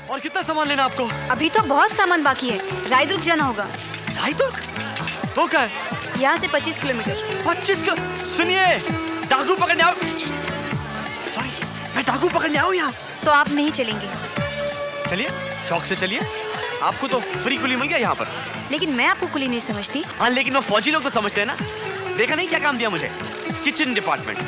और कितना सामान लेना आपको? अभी तो बहुत सामान बाकी है, रायदुर्ग जाना होगा। रायदुर्ग? वो क्या है? यहाँ से 25 किलोमीटर। 25 का? सुनिए, डाकू पकड़ने आओ। सॉरी, मैं डाकू पकड़ने आऊँ यहाँ। तो आप नहीं चलेंगे? चलिए, शौक से चलिए। आपको तो फ्री कुली मिल गया यहाँ पर। लेकिन मैं आपको कुली नहीं समझती। हाँ, लेकिन वो फौजी लोग तो समझते हैं ना। देखा नहीं क्या काम दिया मुझे? Kitchen department.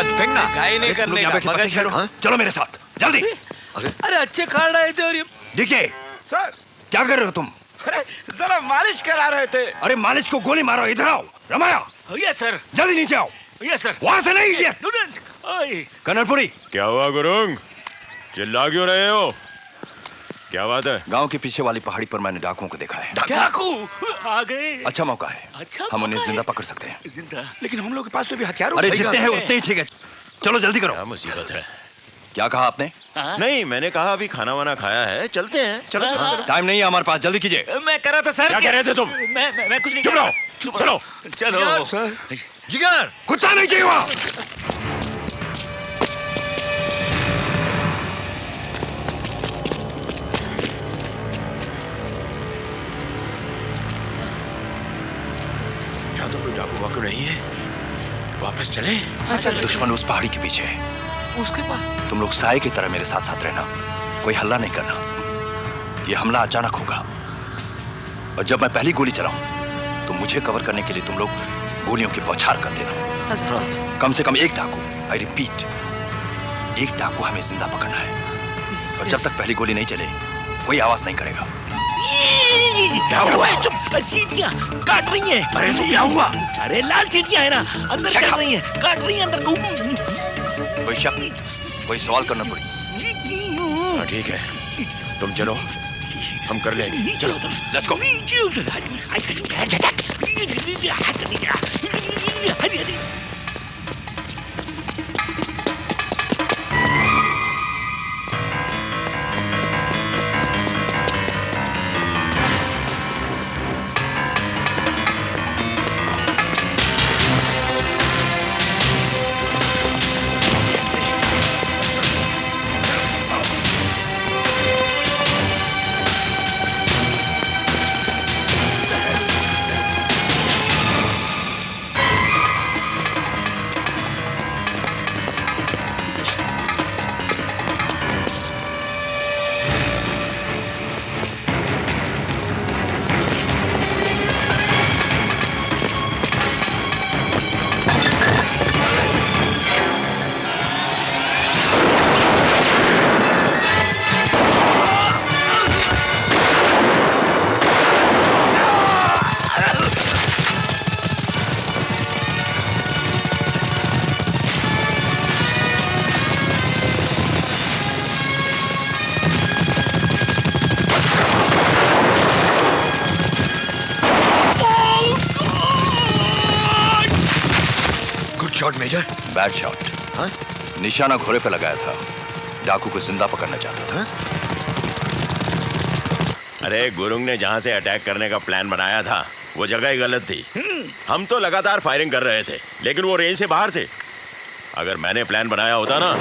फेंकना गाय नहीं करने का मगर हाँ? चलो मेरे साथ जल्दी। अरे अच्छे खाड़ रहे थे और ये देखिए सर, क्या कर रहे हो तुम? अरे जरा मालिश करा रहे थे। अरे मालिश को गोली मारो। इधर आओ रमाया। यस सर, जल्दी नीचे आओ। Yes sir. वहां से नहीं इडियट। कनरपुरी, क्या हुआ गुरुंग? चिल्ला क्यों रहे हो? क्या बात है? गांव के पीछे वाली पहाड़ी पर मैंने डाकुओं को देखा है। डाकू आ गए। अच्छा मौका है। अच्छा हम उन्हें मौका जिंदा है। पकड़ सकते हैं। जिंदा? लेकिन हम लोग के पास तो भी हथियार अरे जितने हैं उतने ही ठीक है। चलो जल्दी करो। क्या मुसीबत है? क्या कहा आपने? नहीं, मैंने कहा अभी खाना वाना खाया है, चलते हैं। चलो चलो। टाइम नहीं है हमारे पास, जल्दी कीजिए। मैं कर रहा था सर। क्या कह रहे थे तुम? मैं कुछ नहीं। चुप रहो। चलो चलो। जिगर, कुत्ता नहीं चाहिए वहां। यहाँ तो कोई डाकू वाकू नहीं है। वापस चले? दुश्मन उस पहाड़ी के पीछे है। उसके बाद तुम लोग साए की तरह मेरे साथ साथ रहना। कोई हल्ला नहीं करना। ये हमला अचानक होगा और जब मैं पहली गोली चलाऊं तो मुझे कवर करने के लिए तुम लोग गोलियों की बौछार कर देना। कम से कम एक डाकू, आई रिपीट, एक डाकू हमें जिंदा पकड़ना है। और जब तक पहली गोली नहीं चले कोई आवाज नहीं करेगा। क्या हुआ? चुप, चींटियां काट रही हैं। अरे तो क्या हुआ? अरे लाल चींटियां है ना, अंदर चल रही हैं, काट रही हैं अंदर को। कोई शक, कोई सवाल करना पड़ी। हाँ ठीक है, तुम चलो, हम कर लेंगे। चलो let's go. Shot major. Bad shot. हाँ? निशाना घोड़े पे लगाया था, डाकू को जिंदा पकड़ना चाहता था। अरे गुरुंग ने जहाँ से अटैक करने का प्लान बनाया था वो जगह ही गलत थी। हम तो लगातार फायरिंग कर रहे थे लेकिन वो रेंज से बाहर थे। अगर मैंने प्लान बनाया होता ना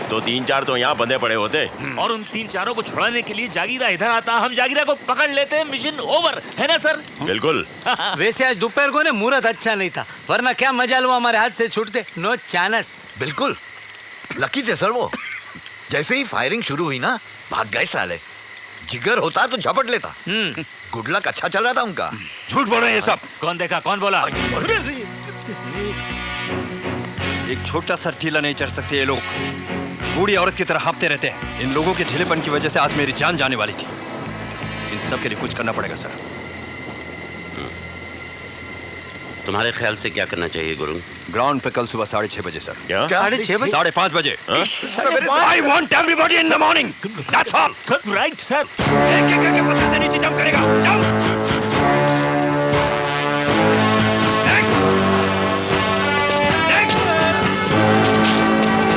तो 3-4 तो यहाँ बंधे पड़े होते। और उन 3-4 को छुड़ाने के लिए जागीरा इधर आता, हम जागीरा को पकड़ लेते, मिशन ओवर, है ना सर? बिल्कुल। वैसे आज दोपहर को ने मुहूर्त अच्छा नहीं था, वरना क्या मजा लो हमारे हाथ से छूटते। No chance. बिल्कुल लकी थे सर वो। जैसे ही फायरिंग शुरू हुई ना, भाग गए साले। जिगर होता तो झपट लेता। गुड लक अच्छा चल रहा था उनका। झूठ बोल रहे हैं ये सब। कौन देखा, कौन बोला? एक छोटा सा टीला नहीं चढ़ सकते ये लोग। बूढ़ी औरत की तरह हाँपते रहते हैं। इन लोगों के ढीलेपन की वजह से आज मेरी जान जाने वाली थी। इन सब के लिए कुछ करना पड़ेगा सर। तुम्हारे ख्याल से क्या करना चाहिए गुरुंग? ग्राउंड पे कल सुबह 6:30 बजे सर। क्या? 6:30 बजे? 5:30 बजे। I want everybody in the morning. That's all. Right sir. एक एक करके पत्थर से नीचे जंप करेगा। Jump. Next. Next.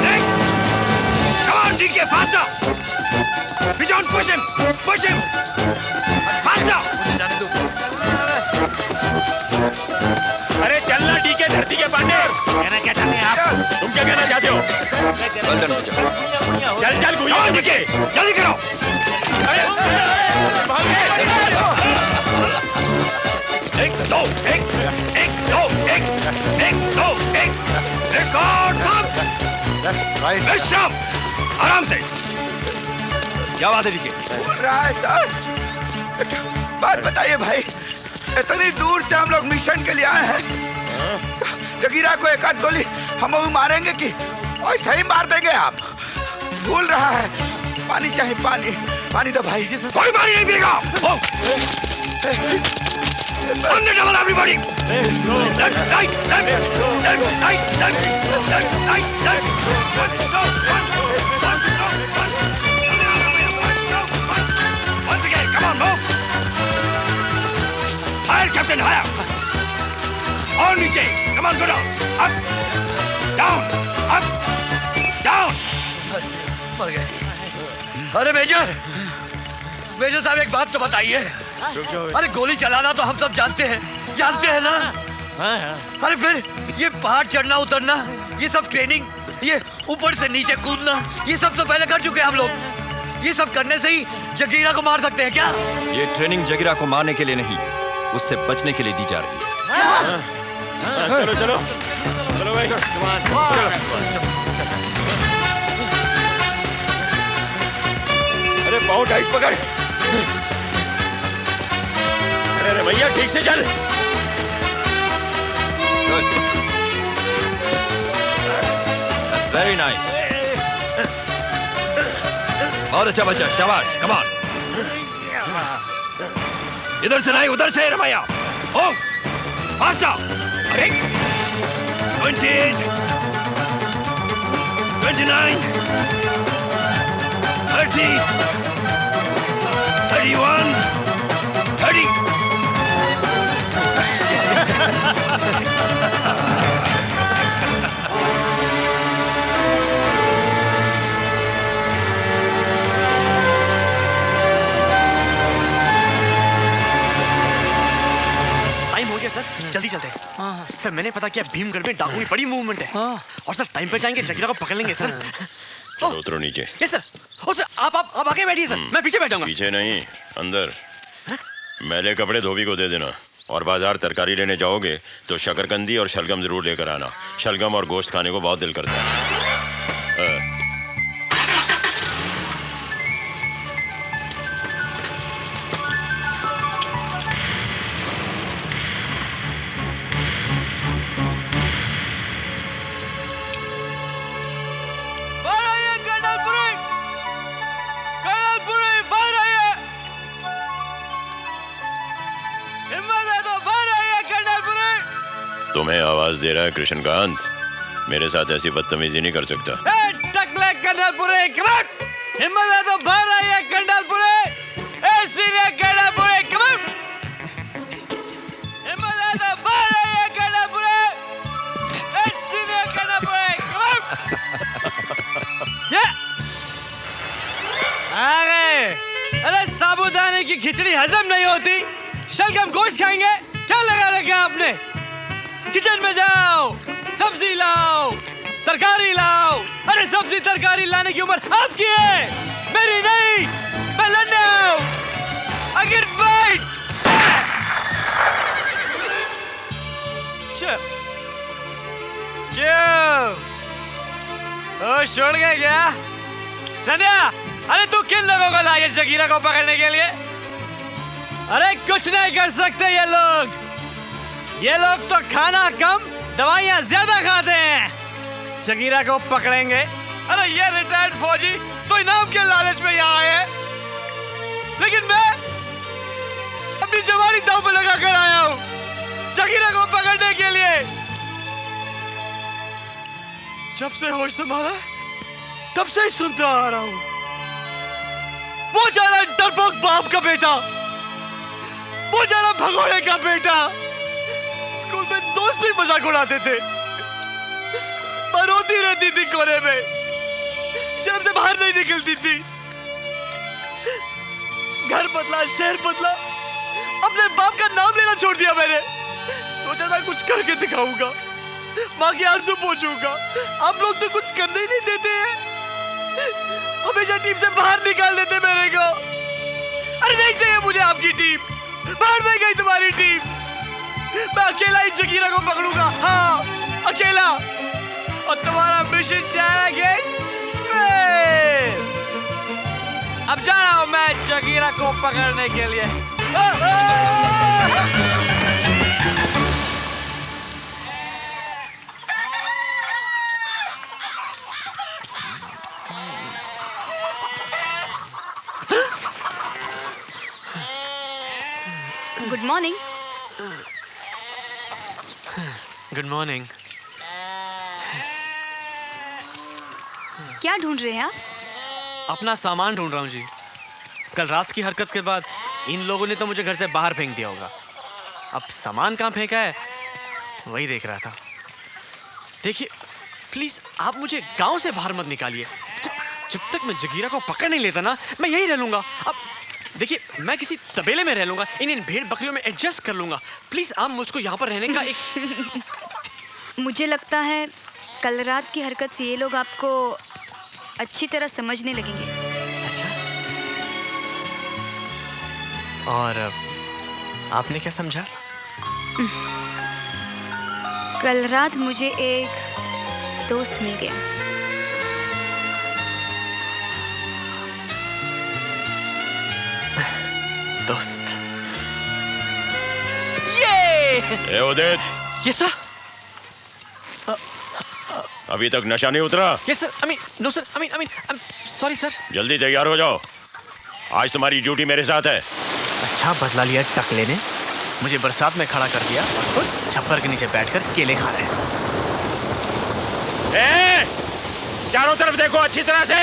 Next. Come on, DK, faster. Bijon, push him. Push him. Faster. अरे चलना डीके धरती के पांडे। कहना क्या चाहते हैं आप? तुम क्या कहना चाहते हो? चल चल Come on, DK, जल्दी करो। एक दो एक दो एक दो एक रिकॉर्ड थम। विश्राम, आराम से। क्या बात है डीके? बोल रहा है सर। बात बताइए भाई, इतनी दूर से हम लोग मिशन के लिए आए हैं। जगीरा को एक आध गोली हम भी मारेंगे कि और सही मार देंगे आप? भूल रहा है, पानी चाहिए, पानी पानी दो भाई। कोई पानी नहीं पिएगा। On the double, everybody. Left, right, left, left, right, left, left, right, left. Once again, come on, move. Higher, Captain, higher. और नीचे, come on, go down. Up, down, up, down. मर गए। अरे मेजर, मेजर साहब एक बात तो बताइए। अरे गोली चलाना तो हम सब जानते हैं ना? अरे फिर ये पहाड़ चढ़ना उतरना, ये सब ट्रेनिंग, ये ऊपर से नीचे कूदना, ये सब तो पहले कर चुके हैं हम लोग। ये सब करने से ही जगीरा को मार सकते हैं क्या? ये ट्रेनिंग जगीरा को मारने के लिए नहीं, उससे बचने के लिए दी जा रही है। चलो चलो चलो भाई। अरे पाँव टाइट पकड़। अरे भैया ठीक से चल। Very nice. बहुत अच्छा बच्चा, शाबाश। Come on. इधर से नहीं, उधर से रमैया। ओ फास्टर। अरे 28 29 30 31 30। टाइम हो गया सर, जल्दी चलते हैं। सर मैंने पता किया भीमगढ़ में डाकुओं की बड़ी मूवमेंट है। और सर टाइम पे जाएंगे, जगीरा को पकड़ लेंगे सर। चलो उतरो नीचे। Yes sir. ओ सर आप आगे बैठिए सर, मैं पीछे बैठूंगा। पीछे नहीं, अंदर। मैले कपड़े धोबी को दे देना। और बाजार तरकारी लेने जाओगे तो शकरकंदी और शलगम जरूर लेकर आना। शलगम और गोश्त खाने को बहुत दिल करता है। तुम्हें आवाज दे रहा है कृष्णकांत, मेरे साथ ऐसी बदतमीजी नहीं कर सकता। टकले कर्नलपुरे, हिम्मत है तो बाहर आइए कर्नलपुरे। सीनियर कर्नलपुरे, हिम्मत है तो बाहर आइए कर्नलपुरे। सीनियर कर्नलपुरे, आ गए। अरे साबूदाने की खिचड़ी हजम नहीं होती, शलगम गोश्त खाएंगे? क्या लगा रखा आपने? किचन में जाओ, सब्जी लाओ, तरकारी लाओ। अरे सब्जी तरकारी लाने की उम्र आपकी है, मेरी नहीं। मैं लड़ने आऊं। अगर फाइट। क्यों? ओ छोड़ गए क्या? संध्या, अरे तू किन लोगों को लाया जगीरा को पकड़ने के लिए? अरे कुछ नहीं कर सकते ये लोग। ये लोग तो खाना कम, दवाइयां ज्यादा खाते हैं। जगीरा को पकड़ेंगे। अरे ये रिटायर्ड फौजी तो इनाम के लालच में यहाँ आए हैं, लेकिन मैं अपनी जवानी दांव पे लगा कर आया हूँ। जगीरा को पकड़ने के लिए। जब से होश संभाला तब से ही सुनता आ रहा हूं, वो जाना डरपोक बाप का बेटा, वो जाना भगोड़े का बेटा। स्कूल में दोस्त भी मजाक उड़ाते थे, पर रोती रहती थी कोने में, शर्म से बाहर नहीं निकलती थी। घर बदला, शहर बदला, अपने बाप का नाम लेना छोड़ दिया मैंने। सोचा था कुछ करके दिखाऊंगा, माँ के आंसू पोंछूंगा। आप लोग तो कुछ करने ही नहीं देते हैं, हमेशा टीम से बाहर निकाल देते मेरे को। अरे नहीं चाहिए मुझे आपकी टीम, बाहर में गई तुम्हारी टीम। मैं अकेला ही जगीरा को पकड़ूंगा, हाँ अकेला, और तुम्हारा मिशन जाएगा। अब जा रहा हूं मैं जगीरा को पकड़ने के लिए। Good morning. Good morning. क्या ढूंढ रहे हैं आप? अपना सामान ढूंढ रहा हूँ जी। कल रात की हरकत के बाद इन लोगों ने तो मुझे घर से बाहर फेंक दिया होगा। अब सामान कहाँ फेंका है वही देख रहा था। देखिए प्लीज आप मुझे गांव से बाहर मत निकालिए। जब तक मैं जगीरा को पकड़ नहीं लेता ना, मैं यही रह लूंगा। अब देखिए मैं किसी तबेले में रह लूंगा, इन भेड़ बकरियों में एडजस्ट कर लूंगा। प्लीज आप मुझको यहाँ पर रहने का एक मुझे लगता है कल रात की हरकत से ये लोग आपको अच्छी तरह समझने लगेंगे। अच्छा, और आपने क्या समझा? कल रात मुझे एक दोस्त मिल गया। दोस्त? ए उदित, ये सर। अभी तक नशा नहीं उतरा? Yes sir. I mean no sir, I mean sorry sir. जल्दी तैयार हो जाओ, आज तुम्हारी ड्यूटी मेरे साथ है। अच्छा बदला लिया टकले ने, मुझे बरसात में खड़ा कर दिया और खुद छप्पर के नीचे बैठकर केले खा रहे हैं। चारों तरफ देखो अच्छी तरह से।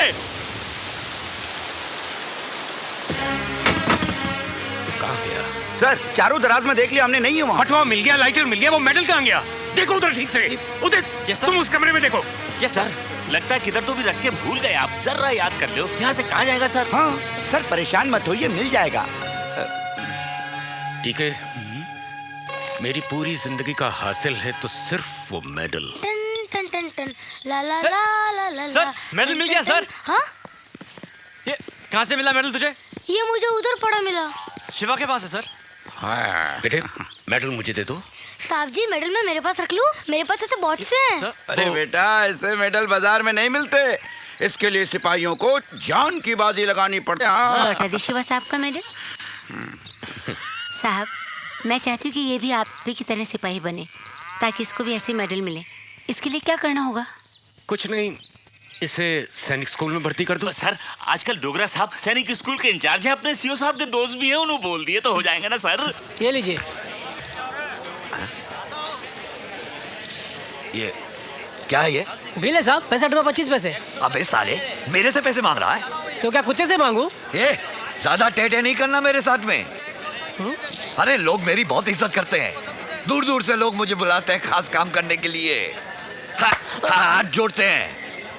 कहाँ गया? सर चारों दराज में देख लिया हमने, नहीं है वहाँ। बटुआ मिल गया, लाइटर मिल गया, वो मेडल कहाँ गया? देखो उधर ठीक से। उदित, यस सर। तुम उस कमरे में देखो। Yes sir. लगता है किधर तो भी रख के भूल गए आप, जरा याद कर लो। यहाँ से कहाँ जाएगा सर? हाँ सर परेशान मत होइए, मिल जाएगा। ठीक है, मेरी पूरी जिंदगी का हासिल है तो सिर्फ वो मेडल। टन टन टन टन ला ला ला ला ला। सर मेडल मिल गया सर। हाँ, ये कहाँ से मिला मेडल तुझे? ये मुझे उधर पड़ा मिला। शिवा के पास है सर। हाँ बेटे, मेडल मुझे दे दो। साहब जी मेडल मैं मेरे पास रख लूं? मेरे पास ऐसे बहुत से हैं। सर अरे बेटा ऐसे मेडल बाजार में नहीं मिलते, इसके लिए सिपाहियों को जान की बाजी लगानी पड़ती है। हाँ। लौटा दी शिवा साहब का मेडल। साहब मैं चाहती हूँ कि ये भी आप भी की तरह सिपाही बने ताकि इसको भी ऐसे मेडल मिले। इसके लिए क्या करना होगा? कुछ नहीं, इसे सैनिक स्कूल में भर्ती कर दो। सर आजकल डोगरा साहब सैनिक स्कूल के इंचार्ज हैं, अपने सीओ साहब के दोस्त भी हैं, उन्होंने बोल दिए तो हो जाएगा ना सर। ये लीजिए। ये क्या है? ये बिल है साहब, 65 रुपए 25 पैसे। अबे साले, मेरे से पैसे मांग रहा है? तो क्या कुत्ते से मांगू? ये ज्यादा टेढ़े नहीं करना मेरे साथ में। अरे लोग मेरी बहुत इज्जत करते हैं, दूर दूर से लोग मुझे बुलाते हैं खास काम करने के लिए। हाथ जोड़ते हैं,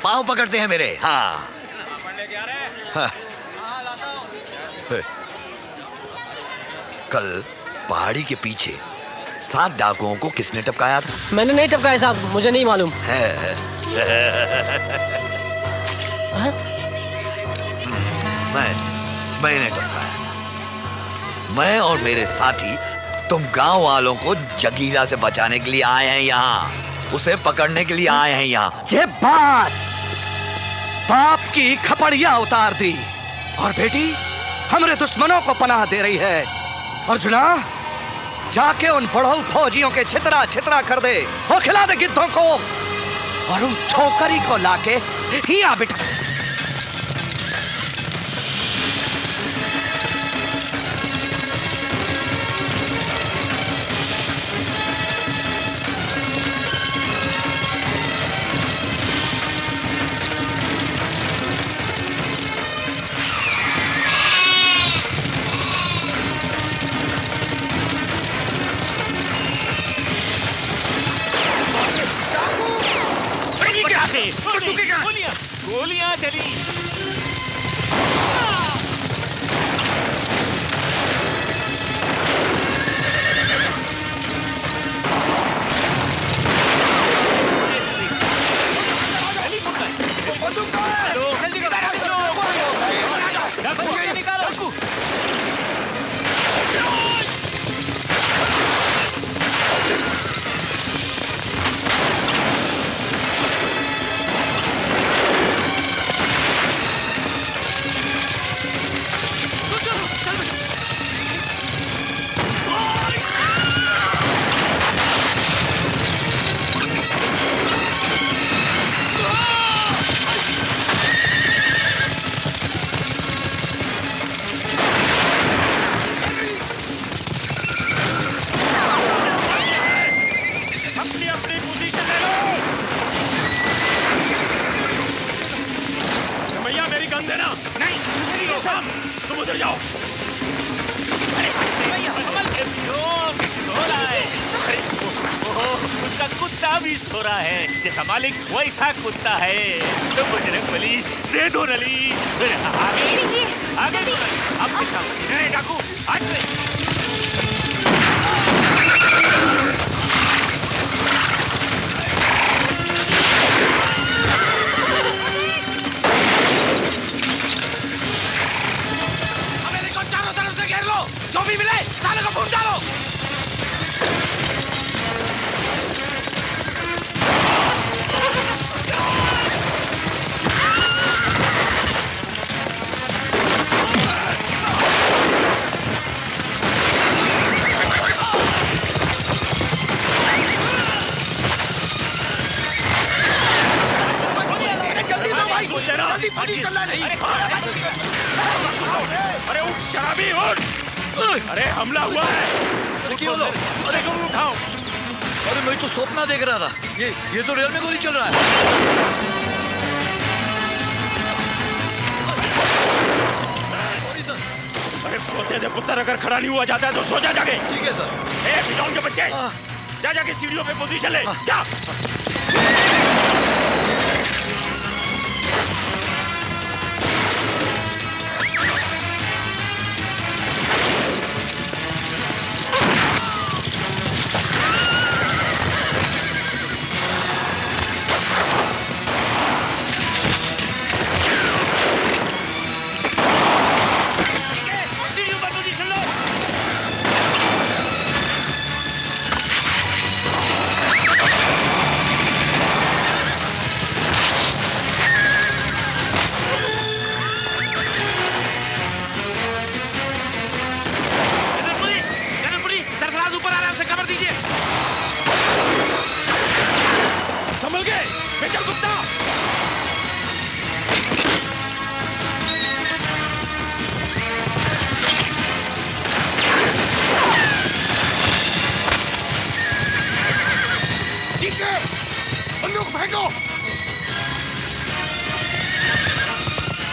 पाँव पकड़ते हैं मेरे। हाँ, कल पहाड़ी के पीछे 7 डाकुओं को किसने टपकाया था? मैंने नहीं टपकाया साहब, मुझे नहीं मालूम। मैंने टपकाया। मैं और मेरे साथी तुम गांव वालों को जगीरा से बचाने के लिए आए हैं यहाँ, उसे पकड़ने के लिए आए हैं यहाँ। ये बात बाप की खपड़िया उतार दी और बेटी हमारे दुश्मनों को पनाह दे रही है। अर्जुना जाके उन बड़ों फौजियों के छितरा छितरा कर दे और खिला दे गिद्धों को, और उन छोकरी को लाके यहाँ बिठा। गोलियां गोलियां चली। हो रहा है जैसा मालिक वैसा कुत्ता है। तो बजरंगबली दे दो नली। लीजिए जल्दी। आपके सामने डाकू आज चारों तरफ से घेर लो, जो भी मिले साले को भून डालो। जल्दी पानी चला नहीं। अरे उठ शराबी उठ। अरे हमला हुआ है। अरे क्यों लो? अरे क्यों उठाओ? अरे मैं तो सपना देख रहा था। ये तो रियल में गोली चल रहा है। Sorry sir. अरे पोते दे पुत्र अगर खड़ा नहीं हुआ जाता है तो सो जा जाके। ठीक है सर। ए बिजौन के बच्चे जा जाके सीढ़ियों पे पोजीशन ले जा।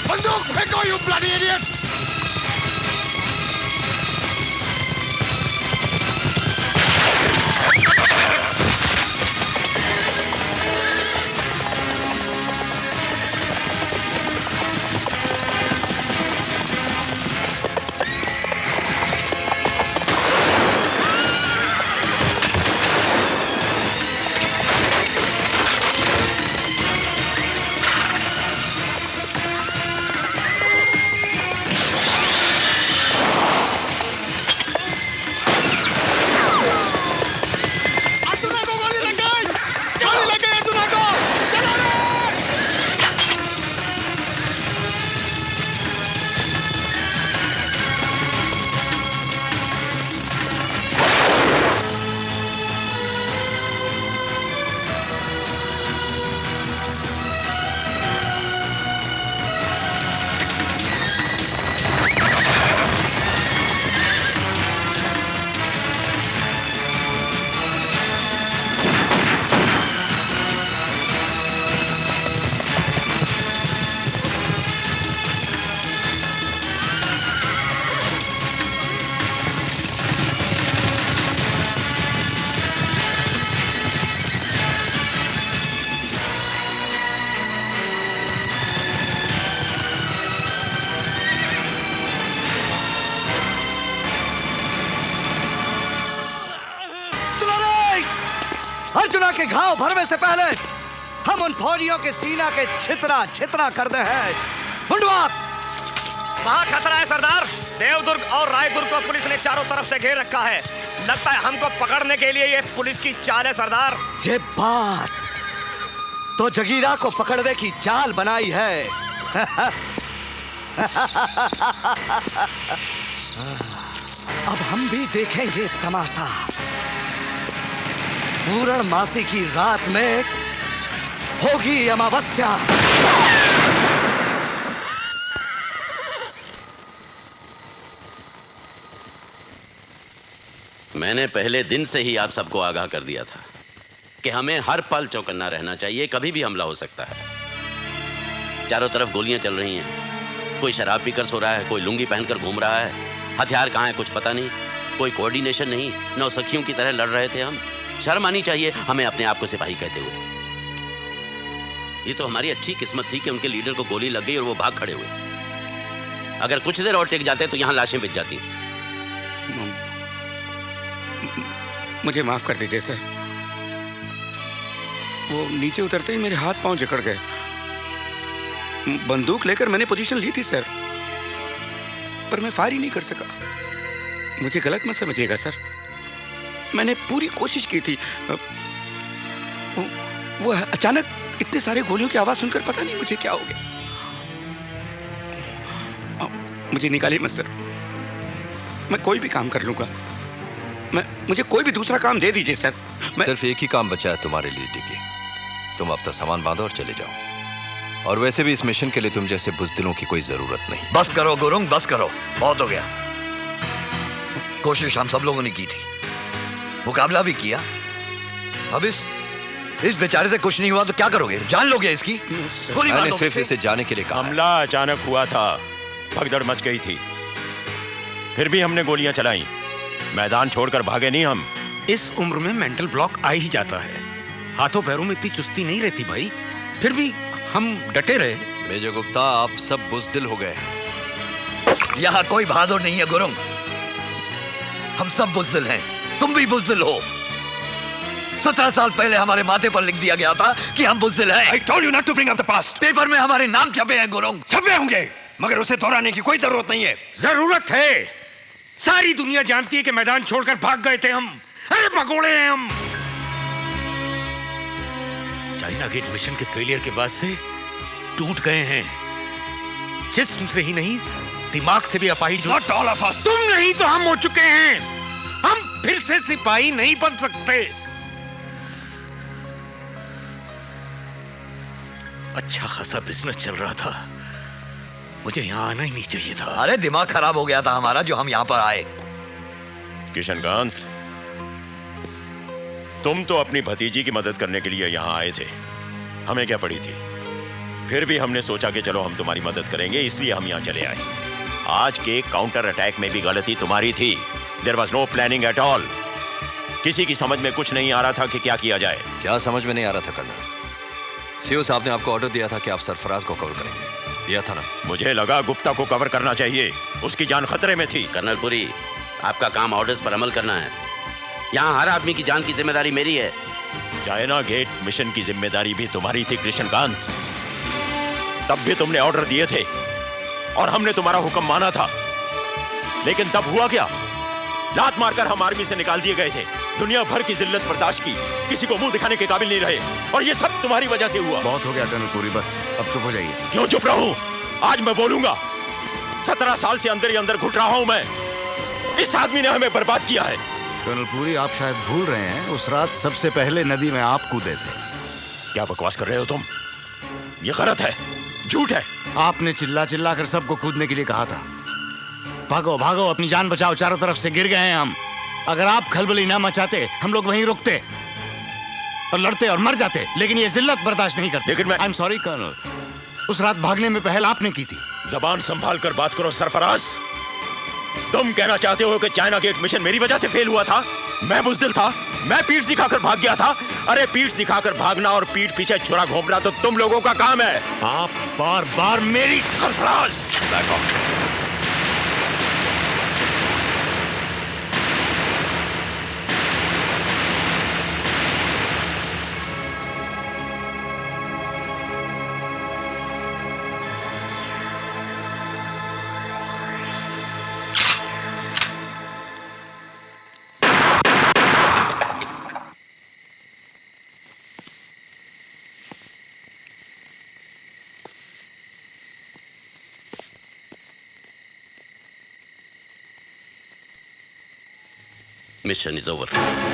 बंदूक फेंको यू ब्लडी इडियट। जगीरा के घाव भरने से पहले हम उन फौजियों के सीना के छितरा छितरा कर दे हैं। मुंडवा, वहाँ खतरा है सरदार। देवदुर्ग और रायदुर्ग को पुलिस ने चारों तरफ से घेर रखा है। लगता है हमको पकड़ने के लिए ये पुलिस की चाल है सरदार। ये बात तो जगीरा को पकड़ने की चाल बनाई है। अब हम भी देखेंगे तमाशा। पूर्णमासी की रात में होगी अमावस्या। मैंने पहले दिन से ही आप सबको आगाह कर दिया था कि हमें हर पल चौकन्ना रहना चाहिए, कभी भी हमला हो सकता है। चारों तरफ गोलियां चल रही हैं, कोई शराब पीकर सो रहा है, कोई लुंगी पहनकर घूम रहा है, हथियार कहाँ है कुछ पता नहीं, कोई कोऑर्डिनेशन नहीं। नौसखियों की तरह लड़ रहे थे हम। शर्म आनी चाहिए हमें अपने आप को सिपाही कहते हुए। ये तो हमारी अच्छी किस्मत थी कि उनके लीडर को गोली लग गई और वो भाग खड़े हुए। अगर कुछ देर और टिक जाते तो यहाँ लाशें बिछ जाती। मुझे माफ कर दीजिए सर। वो नीचे उतरते ही मेरे हाथ पांव जकड़ गए। बंदूक लेकर मैंने पोजीशन ली थी सर, पर मैं फायर ही नहीं कर सका। मुझे गलत मत समझिएगा सर, मैंने पूरी कोशिश की थी। वो अचानक इतने सारे गोलियों की आवाज सुनकर पता नहीं मुझे क्या हो गया। मुझे निकालिए मत सर, मैं कोई भी काम कर लूंगा। मुझे कोई भी दूसरा काम दे दीजिए सर। सिर्फ एक ही काम बचा है तुम्हारे लिए टिकी। तुम अपना सामान बांधो और चले जाओ। और वैसे भी इस मिशन के लिए तुम जैसे बुजदिलों की कोई जरूरत नहीं। बस करो गुरुंग, बस करो, बहुत हो गया। कोशिश हम सब लोगों ने की थी, मुकाबला भी किया। अब इस बेचारे से कुछ नहीं हुआ तो क्या करोगे? जान लोगे इसकी? गोली मार मैंने दोगे सिर्फ इसे जाने के लिए कहा। हमला अचानक हुआ था, भगदड़ मच गई थी, फिर भी हमने गोलियां चलाई। मैदान छोड़कर भागे नहीं हम। इस उम्र में मेंटल ब्लॉक आ ही जाता है। हाथों पैरों में इतनी चुस्ती नहीं रहती भाई, फिर भी हम डटे रहे। मेजर गुप्ता, आप सब बुजदिल हो गए। यहाँ कोई बहादुर नहीं है गुरुंग, हम सब बुजदिल हैं। तुम भी बुजदिल हो। 17 साल पहले हमारे माथे पर लिख दिया गया था कि हम बुजदिल हैं। I told you not to bring up the past. Paper में हमारे नाम छपे हैं गुरुंग। छपे होंगे, मगर उसे दोहराने की कोई जरूरत नहीं है। जरूरत है। सारी दुनिया जानती है कि मैदान छोड़कर भाग गए थे हम। अरे भगोड़े हैं हम। चाइना गेट मिशन के फेलियर के बाद से टूट गए हैं। जिस्म से ही नहीं, दिमाग से भी अपाहिज। Not all of us. तुम नहीं तो हम हो चुके हैं। हम फिर से सिपाही नहीं बन सकते। अच्छा खासा बिजनेस चल रहा था, मुझे यहाँ आना ही नहीं चाहिए था। अरे दिमाग खराब हो गया था हमारा जो हम यहाँ पर आए। किशनकांत, तुम तो अपनी भतीजी की मदद करने के लिए यहाँ आए थे, हमें क्या पड़ी थी। फिर भी हमने सोचा कि चलो हम तुम्हारी मदद करेंगे, इसलिए हम यहाँ चले आए। आज के काउंटर अटैक में भी गलती तुम्हारी थी। There was no planning at all. किसी की समझ में कुछ नहीं आ रहा था कि क्या किया जाए। क्या समझ में नहीं आ रहा था कर्नल? सीओ साहब ने आपको ऑर्डर दिया था कि आप सरफराज को कवर करेंगे, दिया था ना? मुझे लगा गुप्ता को कवर करना चाहिए, उसकी जान खतरे में थी। कर्नल पुरी, आपका काम ऑर्डर्स पर अमल करना है। यहाँ हर आदमी की जान की जिम्मेदारी मेरी है। चाइना गेट मिशन की जिम्मेदारी भी तुम्हारी थी कृष्णकांत। तब भी तुमने ऑर्डर दिए थे और हमने तुम्हारा हुक्म माना था, लेकिन तब हुआ क्या? लात मारकर हम आर्मी से निकाल दिए गए थे। दुनिया भर की जिल्लत बर्दाश्त की, किसी को मुंह दिखाने के काबिल नहीं रहे, और ये सब तुम्हारी वजह से हुआ। बहुत हो गया कर्नल पुरी, बस अब चुप हो जाइए। क्यों चुप रहूं? आज मैं बोलूंगा। 17 साल से अंदर ही अंदर घुट रहा हूं मैं। इस आदमी ने हमें बर्बाद किया है। कर्नल पुरी, आप शायद भूल रहे हैं, उस रात सबसे पहले नदी में आप कूदे थे। क्या बकवास कर रहे हो तुम? ये गलत है, झूठ है। आपने चिल्ला चिल्ला कर सबको कूदने के लिए कहा था। भागो भागो, अपनी जान बचाओ, चारों तरफ से गिर गए हैं हम। अगर आप खलबली ना मचाते, हम लोग वहीं रुकते और लड़ते और मर जाते, लेकिन ये जिल्लत बर्दाश्त नहीं करते। लेकिन मैं... आई एम सॉरी कर्नल, उस रात भागने में पहल आपने की थी। जबान संभाल कर बात करो सरफराज। तुम कहना चाहते हो कि चाइना गेट मिशन मेरी वजह से फेल हुआ था? मैं बुजदिल था, मैं पीठ दिखाकर भाग गया था। अरे पीठ दिखाकर भागना और पीठ पीछे छुरा घूमना तो तुम लोगों का काम है। आप बार बार मेरी... Sarfaraz, back of. Mission is over.